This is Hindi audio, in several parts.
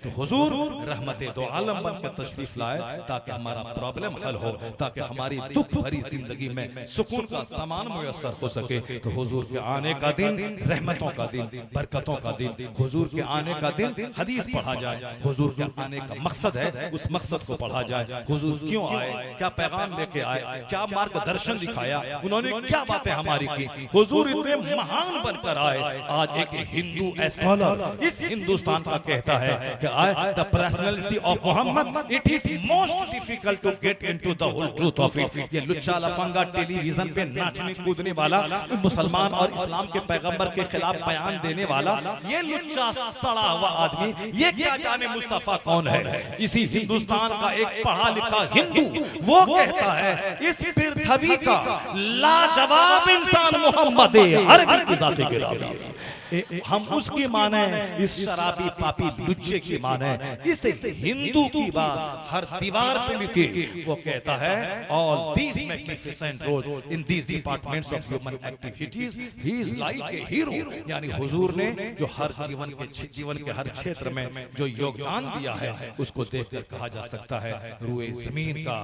तो हुजूर रहमत दो आलम बन के तशरीफ लाए ताकि हमारा प्रॉब्लम हल हो, ताकि हमारी दुख भरी जिंदगी में सुकून का सामान मुयस्सर हो सके। तो हुजूर के आने का दिन रहमतों का दिन, बरकतों का दिन, हुजूर के आने का दिन हदीस पढ़ा जाए, हुजूर के आने का मकसद है उस मकसद को पढ़ा जाए। हुजूर क्यों आए, क्या पैगाम लेके आए, क्या मार्गदर्शन दिखाया, उन्होंने क्या बातें हमारी की। हुजूर इतने महान बनकर आए। आज एक हिंदू स्कॉलर इस हिंदुस्तान का कहता है कि the personality of Muhammad, it is most difficult to get into the whole truth of it। ये लुच्चा लफंगा टेलीविजन पे नाचने कूदने वाला, मुसलमान और इस्लाम के पैगंबर के खिलाफ बयान देने वाला, ये लुच्चा सड़ा हुआ आदमी, ये क्या जाने मुस्तफा कौन है। इसी हिंदुस्तान का एक पढ़ा लिखा हिंदू वो कहता है इस पृथ्वी का लाजवाब इंसान मोहम्मद अरबी की जाते गिरामी है। हम उसकी माने, इस शराबी पापी लुच्चे की माने, इस हिंदू की बात हर दीवार पे लिखी। वो कहता है all these magnificent roles in these departments of human activities he is like a hero. यानी हुजूर ने जो हर जीवन के हर क्षेत्र में जो योगदान दिया है उसको देखकर कहा जा सकता है रूए जमीन का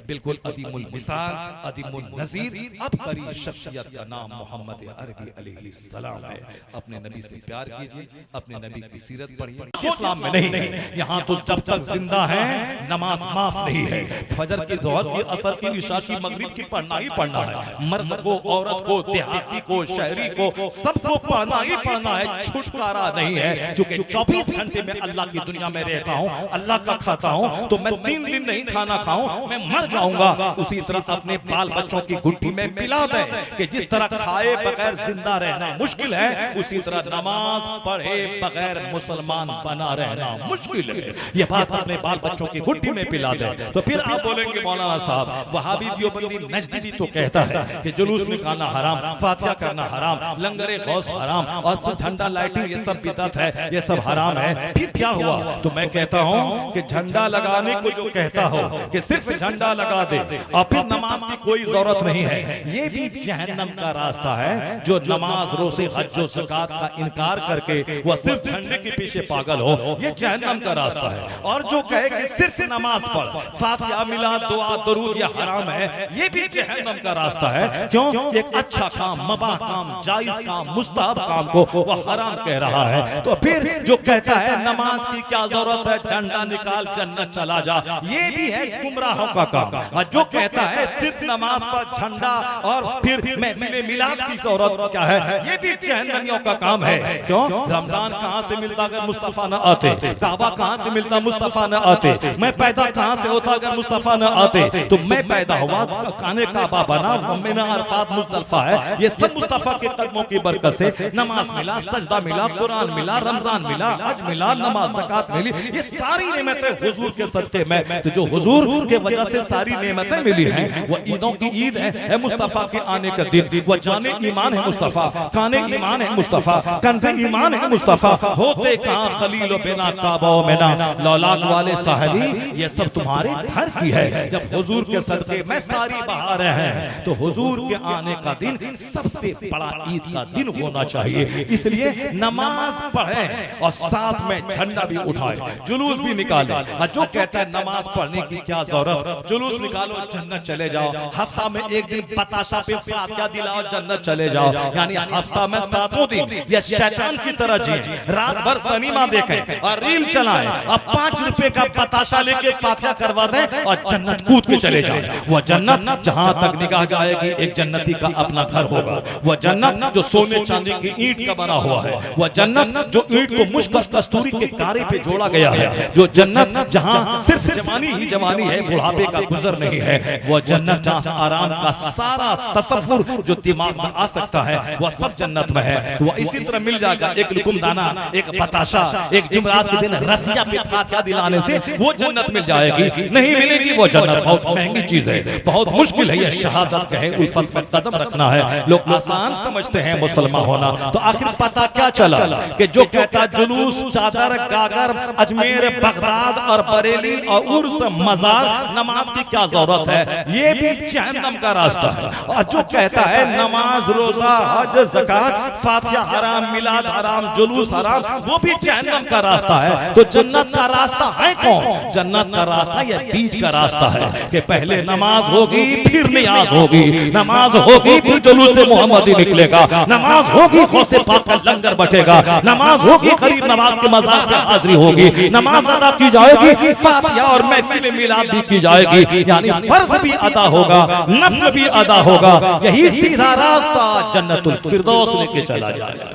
बिल्कुल अदीमुल मिसाल, अदीमुल नजीर, अबतरी शख्सियत का नाम मोहम्मद अरबी अलैहिस्सलाम है। अपने नबी से प्यार कीजिए, अपने नबी की सीरत पढ़िए। इस्लाम में नहीं है, यहाँ तो जब तक जिंदा है नमाज माफ नहीं है। फजर की, ज़ोहर की, असर की, इशा की, मगरिब की पढ़ना ही पढ़ना है। मर्द को, औरत को, देहाती को, शहरी को, सबको पढ़ना ही पढ़ना है, छुटकारा नहीं है। क्योंकि 24 घंटे में अल्लाह की दुनिया में रहता हूँ, अल्लाह का खाता हूँ, तो मैं 3 दिन नहीं खाना खाऊं मैं मर जाऊंगा। उसी तरह अपने बाल बच्चों की गुट्टी में पिला दे कि जिस तरह खाए बगैर जिंदा रहना मुश्किल है, उसी तरह नमाज पढ़े बगैर मुसलमान बना रहना मुश्किल है। ये बात अपने बाल बच्चों की गुट्टी में पिला दे तो फिर आप बोलेंगे मौलाना साहब वहाबी देवबंदी नजदी भी तो कहता है कि जुलूस निकालना हराम, फातिहा करना हराम, लंगरे गौस हराम, और झंडा लाइटिंग ये सब बिदअत है, ये सब हराम है। फिर क्या हुआ? तो मैं कहता हूँ कि झंडा लगाने को जो कहता हो कि सिर्फ झंडा लगा दे और फिर नमाज की कोई जरूरत नहीं है, ये भी जहन्नम का रास्ता है। जो नमाज, रोज़े, हज, ज़कात का इनकार करके वह सिर्फ झंडे के पीछे पागल हो, ये जहन्नम का रास्ता है। और जो कहे कि सिर्फ नमाज पढ़, फातिहा, मिलाद, दुआ, दरूद ये हराम है, ये भी जहन्नम का रास्ता है। क्यों? एक अच्छा काम, मबाह काम, जायज काम, मुस्तहब काम को वह हराम कह रहा है। तो फिर जो कहता है नमाज की क्या जरूरत है, झंडा निकाल जन्नत चला जा, ये भी है गुमराहों का काम। और जो कहता है सिर्फ नमाज पर झंडा और फिर महफिल मिलाद की जरूरत क्या है, ये भी जहन्नमियों का काम है। क्यों? रमजान कहाँ से मिलता अगर मुस्तफा न आते, काबा कहाँ से मिलता मुस्तफा न आते, मैं पैदा कहाँ से होता अगर मुस्तफा न आते। तो मैं पैदा हुआ, खाने काबा बना, मिना अरफात मुज़दलिफा है, ये सब मुस्तफा के कदमों की बरकत से नमाज मिला, सजदा मिला, कुरान मिला, रमजान मिला, हज मिला, नमाज, ज़कात मिली, ये सारी नेमतें हुजूर के सदके में। तो जो हुजूर के वजह से सारी नेमतें मिली हैं, वो ईदों की ईद है मुस्तफा के आने का दिन, वो जाने ईमान है मुस्तफा, काने ईमान है मुस्तफा, कंज़े ईमान है मुस्तफा, होते कहाँ खलील बिना काबा मिना लौलाक वाले साहबी, ये सब तुम्हारे घर की है। जब हुजूर के सदके में सारी बहारें हैं तो हुजूर के आने का दिन सबसे बड़ा ईद का दिन होना चाहिए। इसलिए नमाज पढ़े और साथ में झंडा भी उठाए, जुलूस भी निकाले। और जो कहता है नमाज पढ़ने की क्या जरूरत, जुलूस निकालो जन्नत चले जाओ, हफ्ता में एक दिन बताशा पे फातिहा दिलाओ जन्नत चले जाओ, यानी हफ्ता में 7 दिन ये शैतान की तरह जिए, रात भर सिनेमा देखें और रील चलाएं और 5 रुपए का बताशा लेके फातिहा करवा दें और जन्नत कूद के चले जाए। वह जन्नत जहां तक निगाह जाएगी एक जन्नती का अपना घर होगा। वह जन्नत जो सोने चांदी की ईंट का बना हुआ है, वह जन्नत जो ईंट को मुश्क कस्तूरी के कारे पे जोड़ा गया है, जो जन्नत जहां सिर्फ जवानी ही जवानी है, बुढ़ापे का गुजर नहीं है, वह जन्नत जहां आराम का सारा तसव्वुर जो दिमाग में आ सकता है वह सब जन्नत में है। तो वह इसी तरह मिल जाएगा, एक लुकुम दाना, एक बताशा, एक जुमरात के दिन रसिया पे फातिहा दिलाने से वो जन्नत मिल जाएगी। नहीं मिलेगी वो जन्नत, बहुत महंगी चीज है, बहुत मुश्किल है। ये शहादत कहे, उल्फत में कदम रखना है। लोग आसान समझते हैं मुसलमान होना, तो आखिर पता क्या चला कि जो कहता जुलूस, चादर, गागर, अजमेर, बगदाद और बरेली और उर्स, मजार, नमाज की क्या जरूरत है, ये भी जहन्नम का रास्ता है। और जो कहता है नमाज, रोजा, हज, ज़कात, फातिहा हराम, मिलाद हराम, जुलूस हराम, वो भी जहन्नम का रास्ता है। तो जन्नत का रास्ता है कौन? जन्नत का रास्ता ये बीच का रास्ता है कि पहले नमाज होगी, फिर नियाज होगी, नमाज होगी फिर जुलूस मोहम्मदी निकलेगा, नमाज होगी गौसे पाक का लंगर बटेगा, नमाज होगी गरीब नवाज के मज़ार पे हाजिरी होगी, नमाज अदा की जाएगी, फातिहा और महफिल मिलाद भी की जाएगी, यानी फर्ज भी अदा होगा, नफ्ल भी अदा होगा। यही सीधा रास्ता जन्नतुल फिरदौस लेके चला जाएगा।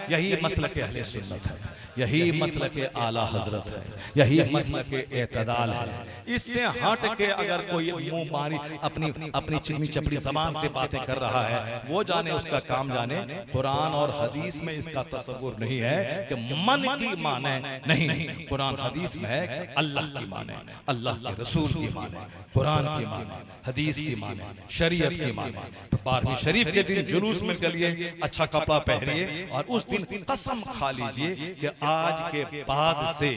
यही मसलक अहले सुन्नत है, यही मसलक आला हजरत है, यही मसलक एतदाल है। इससे हट के अगर कोई मुंह मारी अपनी चिकनी चपड़ी जबान से बातें कर रहा है, वो जाने, उसका काम जाने। कुरान और हदीस में इसका तसव्वुर नहीं है कि मन की माने, नहीं, कुरान हदीस में है कि अल्लाह की माने, अल्लाह के रसूल की माने, कुरान की माने, हदीस की माने, शरीयत की माने। तो 12वीं शरीफ के दिन जुलूस में चलिए, अच्छा कपड़ा पहनिए और उस दिन कसम खा लीजिए कि आज के बाद से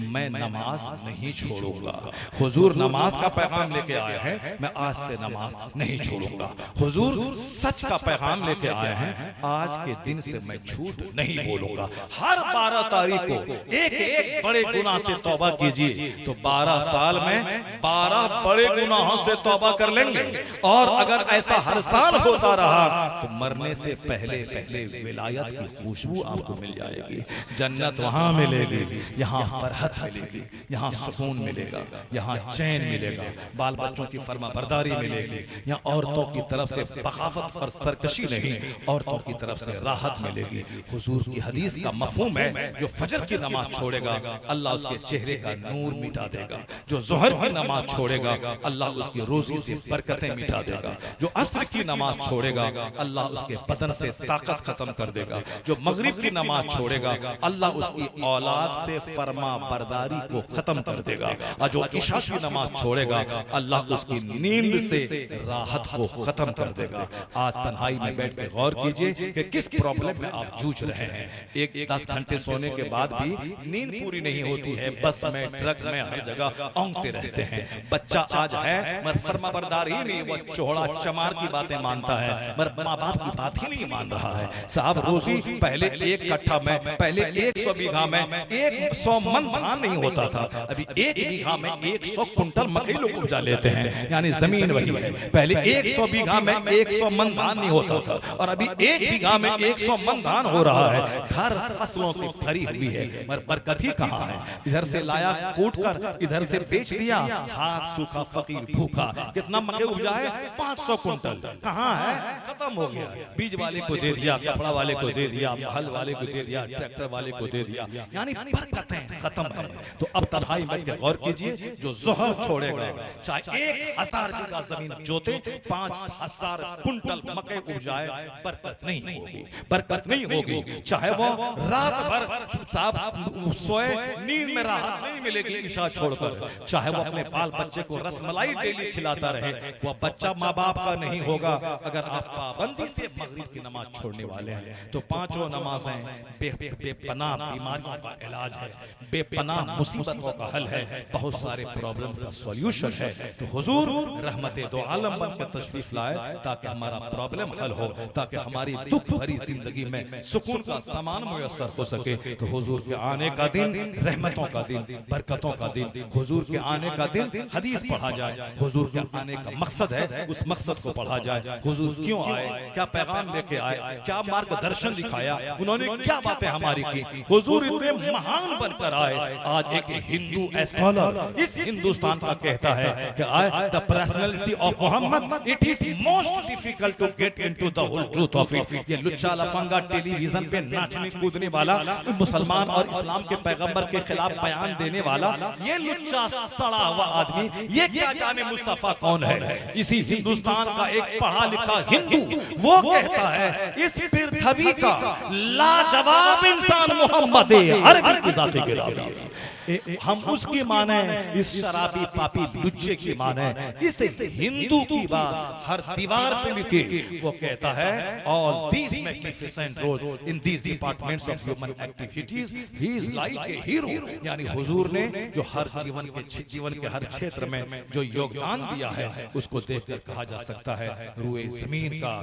मैं नमाज नहीं छोड़ूंगा। हुजूर नमाज का पैगाम लेके आए हैं, मैं आज से नमाज नहीं छोड़ूंगा। हुजूर सच का पैगाम लेके आए हैं, आज के दिन से मैं झूठ नहीं बोलूंगा। हर 12 तारीख को एक एक बड़े गुनाह से तौबा कीजिए, तो 12 साल में 12 बड़े गुनाहों से तौबा कर लेंगे। और अगर ऐसा हर साल होता रहा तो मरने से पहले पहले विलायत की खुशबू आपको मिल जाएगी। जन्नत वहां मिलेगी, यहाँ फरहत मिलेगी, यहाँ सुकून मिलेगा, यहाँ चैन मिलेगा, बाल बच्चों की फर्मा बरदारी मिलेगी, यहाँ औरतों की तरफ से बगावत और सरकशी नहीं, औरतों की तरफ से राहत मिलेगी। हुजूर की हदीस का मफहूम है, जो फजर की नमाज छोड़ेगा अल्लाह उसके चेहरे का नूर मिटा देगा, जो जोहर की नमाज छोड़ेगा अल्लाह उसकी रोजी से बरकतें मिटा देगा, जो असर की नमाज छोड़ेगा अल्लाह उसके बदन से ताकत खत्म कर देगा, जो मगरिब की नमाज छोड़ेगा अल्लाह उसकी औलाद से फर्मा बरदारी को खत्म कर देगा, और जो इशा की नमाज छोड़ेगा अल्लाह उसकी नींद से राहत को खत्म कर देगा। आज तन्हाई में बैठ के गौर कीजिए कि किस प्रॉब्लम में आप जूझ रहे हैं। एक 10 घंटे सोने के बाद भी नींद पूरी नहीं होती है, बस में, ट्रक में, हर जगह औंगते रहते हैं। बच्चा आज है मगर फर्मा बरदार ही नहीं, वो चोड़ा चमार की बातें मानता है, मगर माँ बाप की बात ही नहीं मान रहा है। साहब रोजी पहले 1 कट्ठा में, पहले 100 बीघा में 100 मन धान नहीं होता था, अभी 1 बीघा में 100 कुंटल मकई लोग उपजा लेते हैं, यानी जमीन वही है। पहले 100 बीघा में 100 मन धान नहीं होता था, और अभी 1 बीघा में 100 मन धान हो रहा है। घर फसलों से भरी हुई है, मगर बरकत ही कहाँ है। इधर से लाया कूट कर, इधर से बेच दिया, हाथ सूखा फकीर भूखा। कितना मकई उपजा है? 500 कुंटल। कहाँ है? खत्म हो गया। बीज वाले को दे दिया, कपड़ा वाले को दे दिया, हल वाले को दे दिया, ट्रैक्टर वाले को दे दिया, यानी बरकतें खत्म है। तो अब तन्हाई में के गौर कीजिए, जो जोहर छोड़ेगा चाहे 1000 बीघा जमीन जोते, 5000 कुंटल मकई उपजाए, बरकत नहीं होगी, बरकत नहीं होगी। चाहे वो रात भर साहब सोए, नींद में राहत नहीं मिलेगी ईशा छोड़कर, चाहे वो अपने बाल बच्चे को रसमलाई डेली खिलाता रहे, वो बच्चा माँ बाप का नहीं होगा। अगर आप पाबंदी से मगरिब की नमाज छोड़ने वाले हैं तो 5 नमाजें बेपनाह बीमारियों का इलाज है, बेपनाह मुसीबतों का हल है, बहुत सारे प्रॉब्लम्स का सॉल्यूशन है। तो हुजूर रहमते दो आलम बन के तशरीफ लाए ताकि हमारा प्रॉब्लम हल हो, ताकि हमारी दुख भरी जिंदगी में सुकून का सामान मुयस्सर हो सके। तो हुजूर के आने का दिन रहमतों का दिन, बरकतों का दिन, हुजूर के आने का दिन हदीस पढ़ा जाए, हुजूर के आने का मकसद है उस मकसद को पढ़ा जाए। हुजूर क्यों आए, क्या पैगाम लेके आए, क्या मार्गदर्शन दिखाया, उन्होंने क्या बातें हमारी की। हुजूर इतने महान बनकर आए। आज एक हिंदू स्कॉलर इस हिंदुस्तान का कहता है कि the personality of Muhammad, it is most difficult to get into the whole truth of it. ये लुच्चा लफंगा टेलीविजन पे नाचने कूदने वाला, मुसलमान और इस्लाम के पैगंबर के खिलाफ बयान देने वाला, ये लुच्चा सड़ा हुआ आदमी, ये क्या जाने मुस्तफा कौन है। इसी हिंदुस्तान का एक पढ़ा लिखा हिंदू वो कहता है इस पृथ्वी का लाजवाब इंसान मोहम्मद मोहम्मद अरबी की ज़ात गिरामी है। हम उसकी माने, इस शराबी पापी लुच्चे की माने, इस हिंदू की बात हर दीवार पे लिखी। वो कहता है all these magnificent roles in these departments of human activities he is like a hero। यानी हुजूर ने जो हर जीवन के हर क्षेत्र में जो योगदान दिया है उसको देखकर कहा जा सकता है रूए जमीन का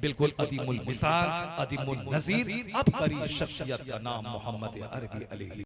बिल्कुल अदीमुल मिसाल, अदीमुल नजीर, अबकरी शख्सियत का नाम मोहम्मद अरबी अलैहि